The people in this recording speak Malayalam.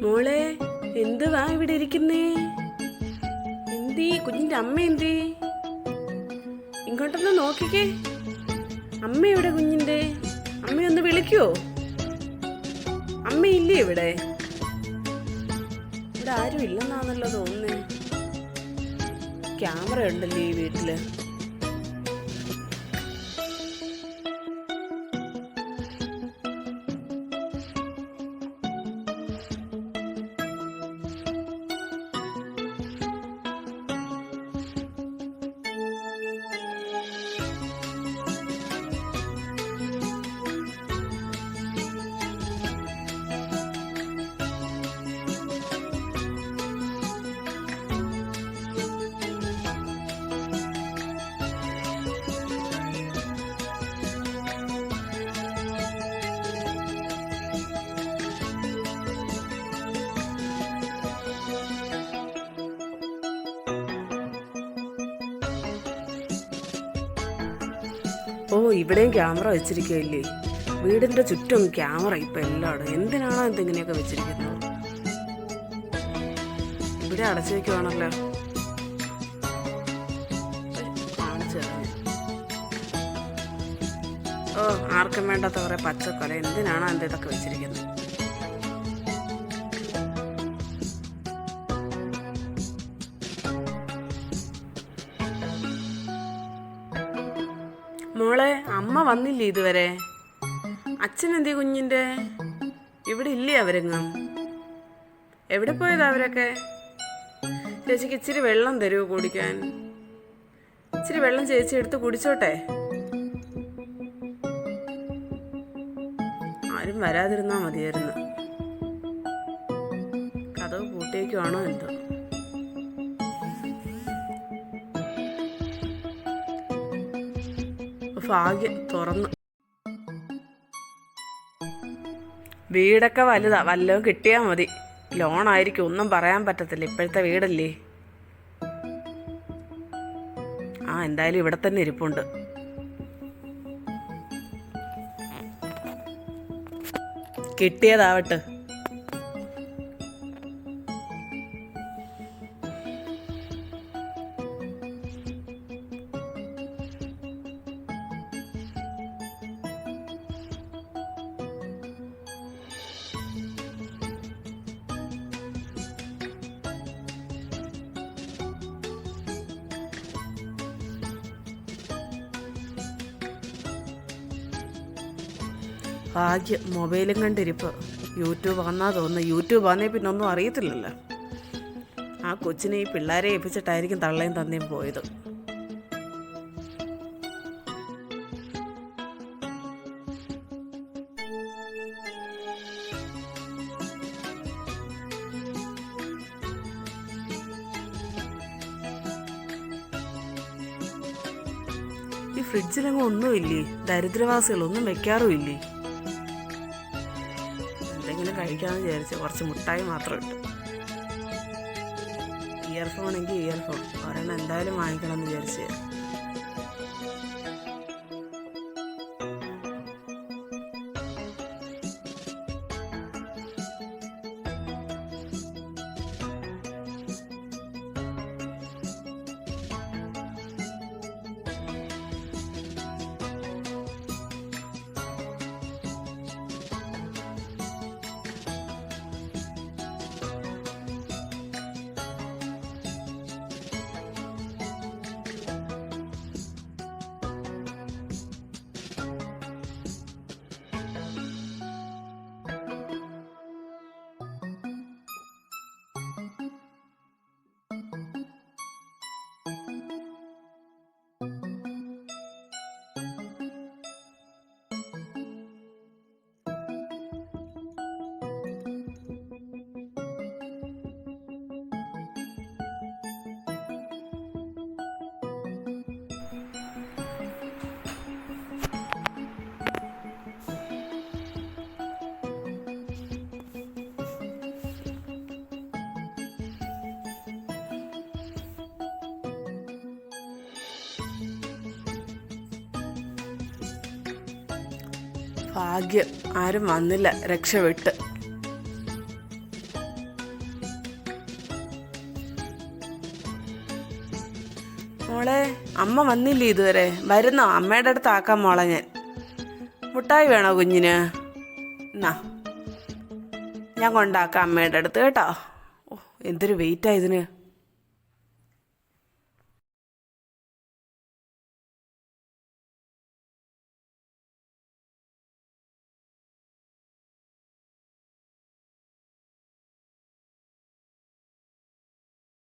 മോളെ, എന്തുവാ ഇവിടെ ഇരിക്കുന്നേ? എന്തീ കുഞ്ഞിന്റെ അമ്മ എന്തീ? ഇങ്ങോട്ടൊന്ന് നോക്കിക്കേ. അമ്മ എവിടെ കുഞ്ഞിന്റെ? അമ്മയൊന്ന് വിളിക്കുവോ? അമ്മയില്ലേ ഇവിടെ? ഇവിടെ ആരും ഇല്ലെന്നാണല്ലോ തോന്നുന്നേ. ക്യാമറ ഉണ്ടല്ലോ ഈ വീട്ടില്. ഓ, ഇവിടെയും ക്യാമറ വെച്ചിരിക്കുകയല്ലേ? വീടിന്റെ ചുറ്റും ക്യാമറ ഇപ്പൊ എല്ലായിടും. എന്തിനാണോ എന്തെങ്ങനെയൊക്കെ വെച്ചിരിക്കുന്നത്? ഇവിടെ അടച്ചു വെക്കുവാണല്ലോ. കാണിച്ചു തരാം. ഓ, ആർക്കും വേണ്ടാത്ത കുറെ പച്ചക്കൊല. എന്തിനാണോ ഇതൊക്കെ വെച്ചിരിക്കുന്നത്? മോളെ, അമ്മ വന്നില്ലേ ഇതുവരെ? അച്ഛനെന്തേ കുഞ്ഞിൻ്റെ? ഇവിടെ ഇല്ലേ അവരെങ്ങും? എവിടെ പോയതാ അവരൊക്കെ? ചേച്ചിക്ക് ഇച്ചിരി വെള്ളം തരുമോ കുടിക്കാൻ? ഇച്ചിരി വെള്ളം ചേച്ചി എടുത്ത് കുടിച്ചോട്ടെ. ആരും വരാതിരുന്നാ മതിയായിരുന്നു. കതവ് പൂട്ടിയേക്കുവാണോ എന്തോ? ഭാഗ്യം, തുറന്നു. വീടൊക്കെ വലുതാ. വല്ലതും കിട്ടിയാൽ മതി. ലോണായിരിക്കും, ഒന്നും പറയാൻ പറ്റത്തില്ല. ഇപ്പോഴത്തെ വീടല്ലേ. എന്തായാലും ഇവിടെ തന്നെ ഇരിപ്പുണ്ട്. കിട്ടിയതാവട്ടെ. ഭാഗ്യം, മൊബൈലും കണ്ടിരിപ്പ്. യൂട്യൂബ് വന്നാ തോന്നുന്നു. യൂട്യൂബ് വന്നേ പിന്നെ ഒന്നും അറിയത്തില്ലല്ലോ. ആ കൊച്ചിനെ ഈ പിള്ളേരെ ഏൽപ്പിച്ചിട്ടായിരിക്കും തള്ളയും തന്നെയും പോയത്. ഈ ഫ്രിഡ്ജിലെങ്ങും ഒന്നുമില്ലേ? ദരിദ്രവാസികളൊന്നും വെക്കാറുമില്ലേ? എന്തെങ്കിലും കഴിക്കാമെന്ന് വിചാരിച്ചു. കുറച്ച് മുട്ടായി മാത്രം ഇട്ടു. ഇയർഫോൺ എങ്കിൽ ഇയർഫോൺ ഒരെണ്ണം എന്തായാലും വാങ്ങിക്കണം എന്ന് വിചാരിച്ചു. ഭാഗ്യം, ആരും വന്നില്ല. രക്ഷപ്പെട്ട്. മോളെ, അമ്മ വന്നില്ലേ ഇതുവരെ? വരുന്നോ? അമ്മയുടെ അടുത്ത് ആക്കാം മോളെ ഞാൻ. മുട്ടായി വേണോ കുഞ്ഞിന്? എന്നാ ഞാൻ കൊണ്ടാക്കാം അമ്മയുടെ അടുത്ത് കേട്ടോ. ഓ, എന്തൊരു വെയിറ്റാ ഇതിന്.